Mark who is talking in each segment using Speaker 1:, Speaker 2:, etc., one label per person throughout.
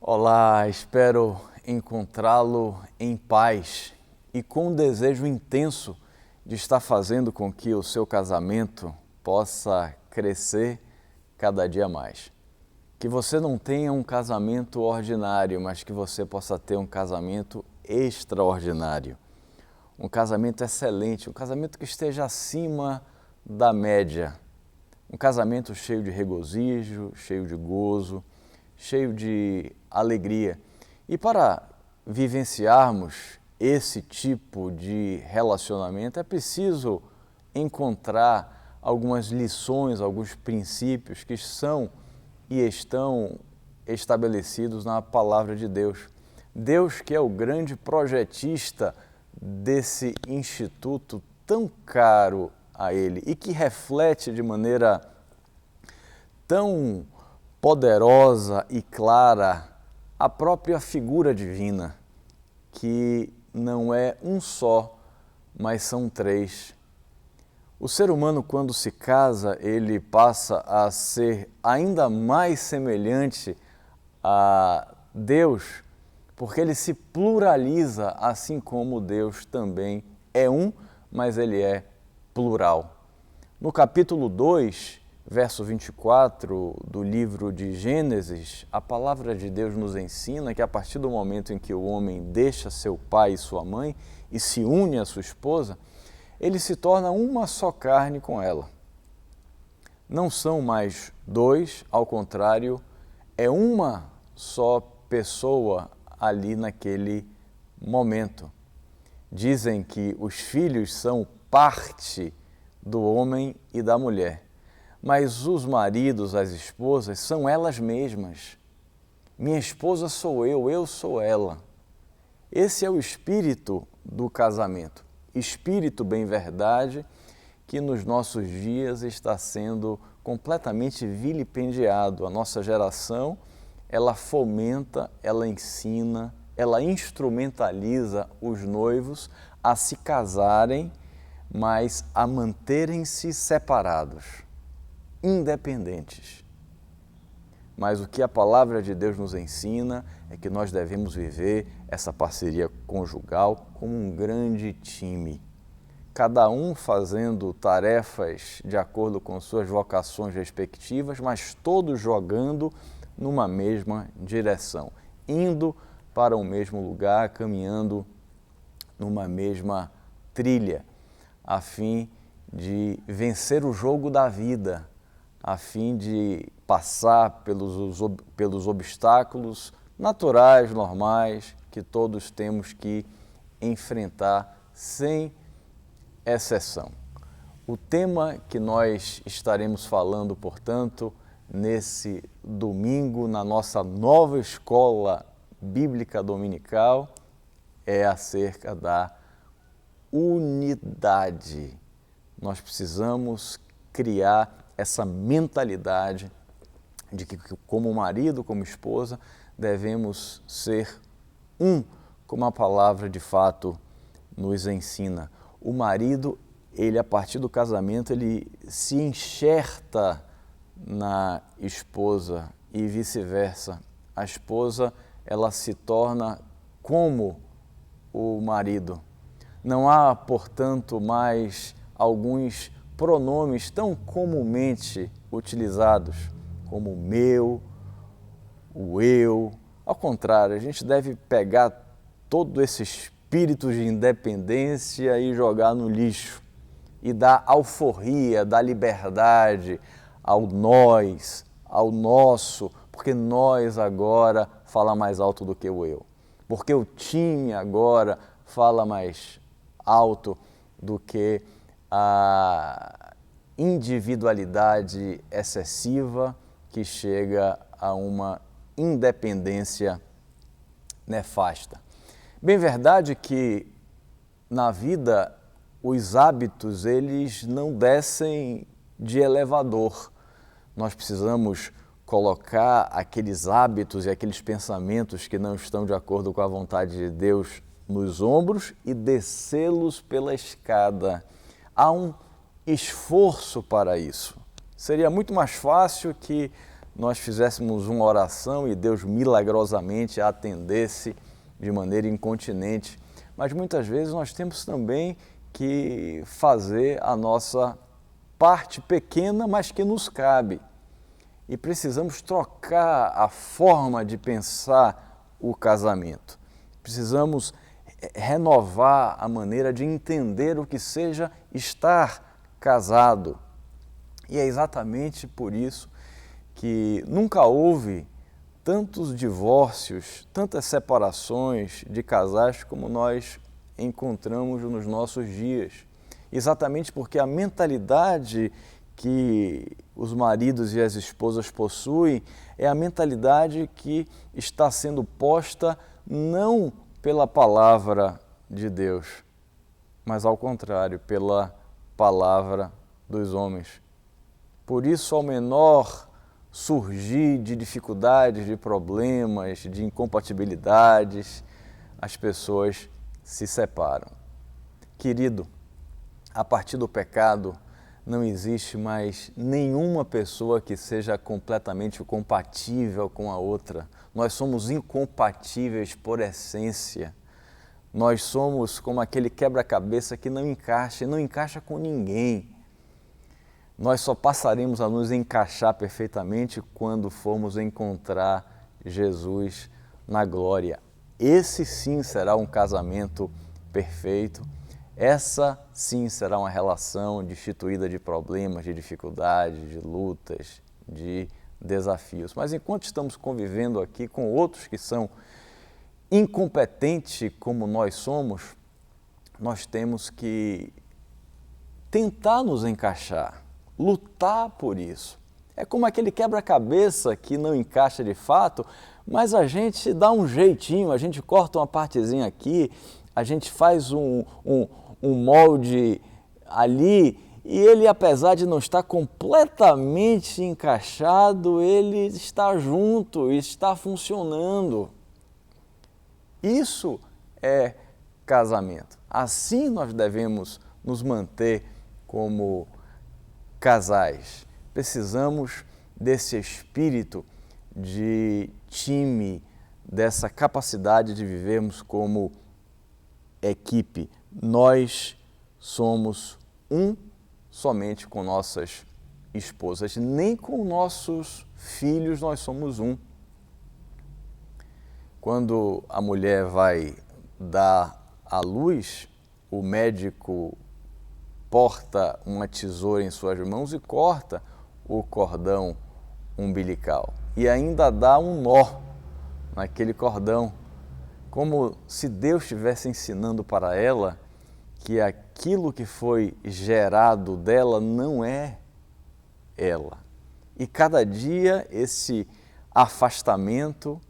Speaker 1: Olá, espero encontrá-lo em paz e com um desejo intenso de estar fazendo com que o seu casamento possa crescer cada dia mais. Que você não tenha um casamento ordinário, mas que você possa ter um casamento extraordinário. Um casamento excelente, um casamento que esteja acima da média. Um casamento cheio de regozijo, cheio de gozo, cheio de alegria. E para vivenciarmos esse tipo de relacionamento, é preciso encontrar algumas lições, alguns princípios que são e estão estabelecidos na palavra de Deus. Deus, que é o grande projetista desse instituto tão caro a Ele e que reflete de maneira tão poderosa e clara a própria figura divina, que não é um só, mas são três. O ser humano, quando se casa, ele passa a ser ainda mais semelhante a Deus, porque ele se pluraliza, assim como Deus também é um, mas ele é plural. No capítulo 2, verso 24 do livro de Gênesis, a palavra de Deus nos ensina que a partir do momento em que o homem deixa seu pai e sua mãe e se une à sua esposa, ele se torna uma só carne com ela. Não são mais dois, ao contrário, é uma só pessoa ali naquele momento. Dizem que os filhos são parte do homem e da mulher. Mas os maridos, as esposas, são elas mesmas. Minha esposa sou eu sou ela. Esse é o espírito do casamento. Espírito, bem verdade, que nos nossos dias está sendo completamente vilipendiado. A nossa geração, ela fomenta, ela ensina, ela instrumentaliza os noivos a se casarem, mas a manterem-se separados, independentes. Mas o que a palavra de Deus nos ensina é que nós devemos viver essa parceria conjugal como um grande time. Cada um fazendo tarefas de acordo com suas vocações respectivas, mas todos jogando numa mesma direção, indo para o mesmo lugar, caminhando numa mesma trilha, a fim de vencer o jogo da vida, a fim de passar pelos obstáculos naturais, normais, que todos temos que enfrentar sem exceção. O tema que nós estaremos falando, portanto, nesse domingo, na nossa nova escola bíblica dominical, é acerca da unidade. Nós precisamos criar essa mentalidade de que, como marido, como esposa, devemos ser um, como a palavra de fato nos ensina. O marido, ele a partir do casamento, ele se enxerta na esposa e vice-versa. A esposa, ela se torna como o marido. Não há, portanto, mais alguns pronomes tão comumente utilizados como o meu, o eu. Ao contrário, a gente deve pegar todo esse espírito de independência e jogar no lixo e dar alforria, dar liberdade ao nós, ao nosso, porque nós agora fala mais alto do que o eu, porque o time agora fala mais alto do que a individualidade excessiva que chega a uma independência nefasta. Bem verdade que na vida os hábitos eles não descem de elevador. Nós precisamos colocar aqueles hábitos e aqueles pensamentos que não estão de acordo com a vontade de Deus nos ombros e descê-los pela escada. Há um esforço para isso. Seria muito mais fácil que nós fizéssemos uma oração e Deus milagrosamente a atendesse de maneira incontinente. Mas muitas vezes nós temos também que fazer a nossa parte pequena, mas que nos cabe. E precisamos trocar a forma de pensar o casamento. Precisamos renovar a maneira de entender o que seja estar casado. E é exatamente por isso que nunca houve tantos divórcios, tantas separações de casais como nós encontramos nos nossos dias. Exatamente porque a mentalidade que os maridos e as esposas possuem é a mentalidade que está sendo posta não pela palavra de Deus, mas ao contrário, pela palavra dos homens. Por isso, ao menor surgir de dificuldades, de problemas, de incompatibilidades, as pessoas se separam. Querido, a partir do pecado não existe mais nenhuma pessoa que seja completamente compatível com a outra. Nós somos incompatíveis por essência. Nós somos como aquele quebra-cabeça que não encaixa e não encaixa com ninguém. Nós só passaremos a nos encaixar perfeitamente quando formos encontrar Jesus na glória. Esse sim será um casamento perfeito. Essa sim será uma relação destituída de problemas, de dificuldades, de lutas, de desafios. Mas enquanto estamos convivendo aqui com outros que são incompetentes como nós somos, nós temos que tentar nos encaixar, lutar por isso. É como aquele quebra-cabeça que não encaixa de fato, mas a gente dá um jeitinho, a gente corta uma partezinha aqui, a gente faz um molde ali e ele, apesar de não estar completamente encaixado, ele está junto, está funcionando. Isso é casamento. Assim nós devemos nos manter como casais. Precisamos desse espírito de time, dessa capacidade de vivermos como equipe. Nós somos um somente com nossas esposas, nem com nossos filhos nós somos um. Quando a mulher vai dar à luz, o médico porta uma tesoura em suas mãos e corta o cordão umbilical. E ainda dá um nó naquele cordão, como se Deus estivesse ensinando para ela que aquilo que foi gerado dela não é ela. E cada dia esse afastamento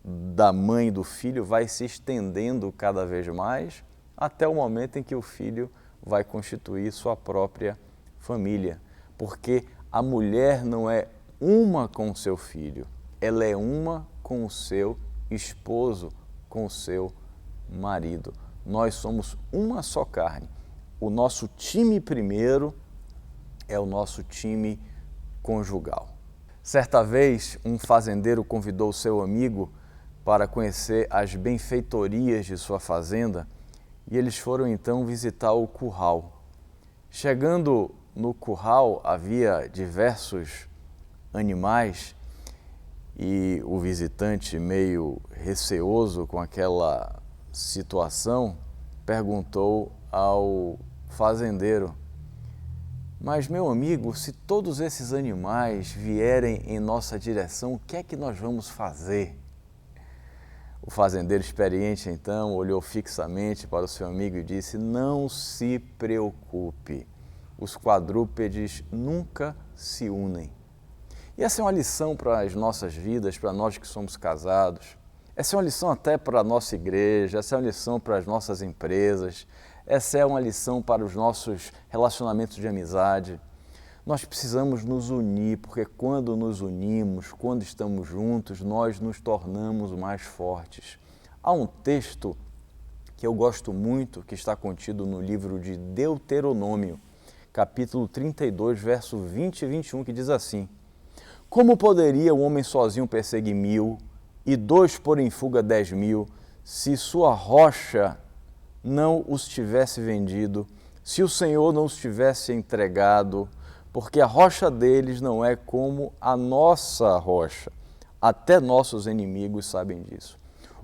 Speaker 1: da mãe e do filho vai se estendendo cada vez mais, até o momento em que o filho vai constituir sua própria família. Porque a mulher não é uma com o seu filho, ela é uma com o seu esposo, com o seu marido. Nós somos uma só carne. O nosso time primeiro é o nosso time conjugal. Certa vez, um fazendeiro convidou seu amigo para conhecer as benfeitorias de sua fazenda e eles foram então visitar o curral. Chegando no curral, havia diversos animais e o visitante, meio receoso com aquela situação, perguntou ao fazendeiro: "Mas, meu amigo, se todos esses animais vierem em nossa direção, o que é que nós vamos fazer?" O fazendeiro experiente, então, olhou fixamente para o seu amigo e disse: "Não se preocupe, os quadrúpedes nunca se unem." E essa é uma lição para as nossas vidas, para nós que somos casados. Essa é uma lição até para a nossa igreja, essa é uma lição para as nossas empresas, essa é uma lição para os nossos relacionamentos de amizade. Nós precisamos nos unir, porque quando nos unimos, quando estamos juntos, nós nos tornamos mais fortes. Há um texto que eu gosto muito, que está contido no livro de Deuteronômio, capítulo 32, verso 20 e 21, que diz assim: Como poderia o homem sozinho perseguir 1000 e 2 pôr em fuga 10.000, se sua rocha não os tivesse vendido, se o Senhor não os tivesse entregado, porque a rocha deles não é como a nossa rocha. Até nossos inimigos sabem disso.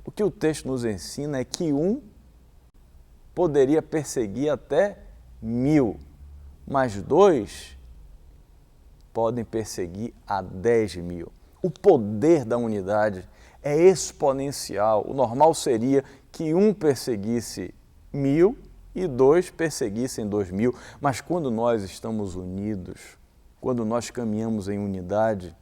Speaker 1: O que o texto nos ensina é que um poderia perseguir até 1000, mas 2 podem perseguir a 10.000. O poder da unidade é exponencial. O normal seria que um perseguisse 1000 e 2 perseguissem 2.000. Mas quando nós estamos unidos, quando nós caminhamos em unidade,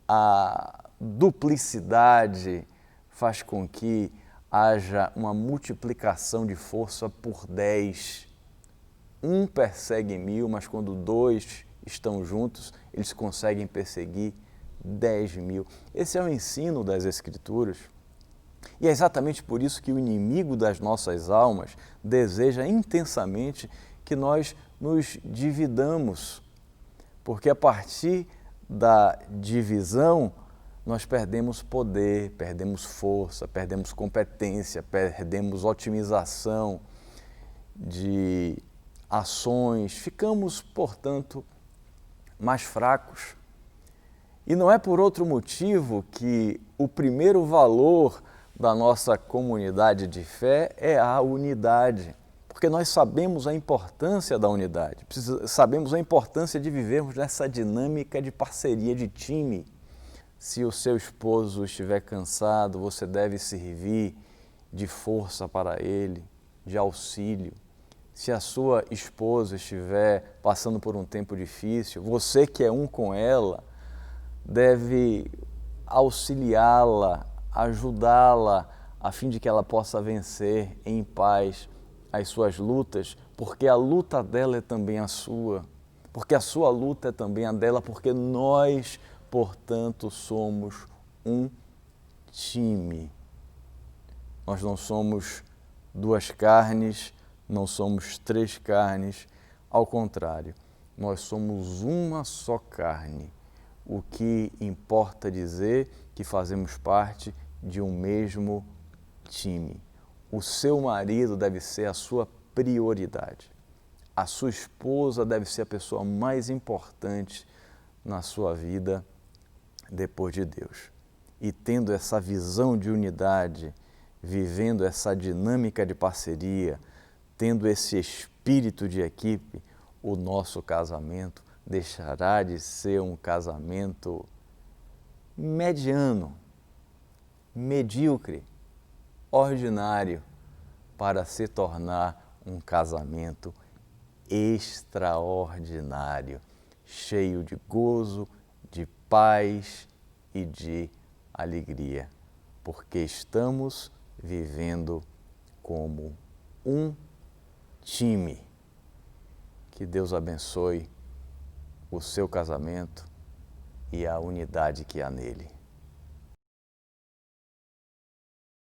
Speaker 1: a duplicidade faz com que haja uma multiplicação de força por 10. Um persegue 1000, mas quando 2 estão juntos, eles conseguem perseguir 10.000. Esse é o ensino das Escrituras. E é exatamente por isso que o inimigo das nossas almas deseja intensamente que nós nos dividamos, porque a partir da divisão nós perdemos poder, perdemos força, perdemos competência, perdemos otimização de ações, ficamos, portanto, mais fracos. E não é por outro motivo que o primeiro valor da nossa comunidade de fé é a unidade, porque nós sabemos a importância da unidade, sabemos a importância de vivermos nessa dinâmica de parceria, de time. Se o seu esposo estiver cansado, você deve servir de força para ele, de auxílio. Se a sua esposa estiver passando por um tempo difícil, você que é um com ela, deve auxiliá-la, ajudá-la, a fim de que ela possa vencer em paz as suas lutas, porque a luta dela é também a sua, porque a sua luta é também a dela, porque nós, portanto, somos um time. Nós não somos 2 carnes, não somos 3 carnes, ao contrário, nós somos uma só carne. O que importa dizer que fazemos parte de um mesmo time. O seu marido deve ser a sua prioridade. A sua esposa deve ser a pessoa mais importante na sua vida depois de Deus. E tendo essa visão de unidade, vivendo essa dinâmica de parceria, tendo esse espírito de equipe, o nosso casamento deixará de ser um casamento mediano, medíocre, ordinário, para se tornar um casamento extraordinário, cheio de gozo, de paz e de alegria, porque estamos vivendo como um time. Que Deus abençoe o seu casamento e a unidade que há nele.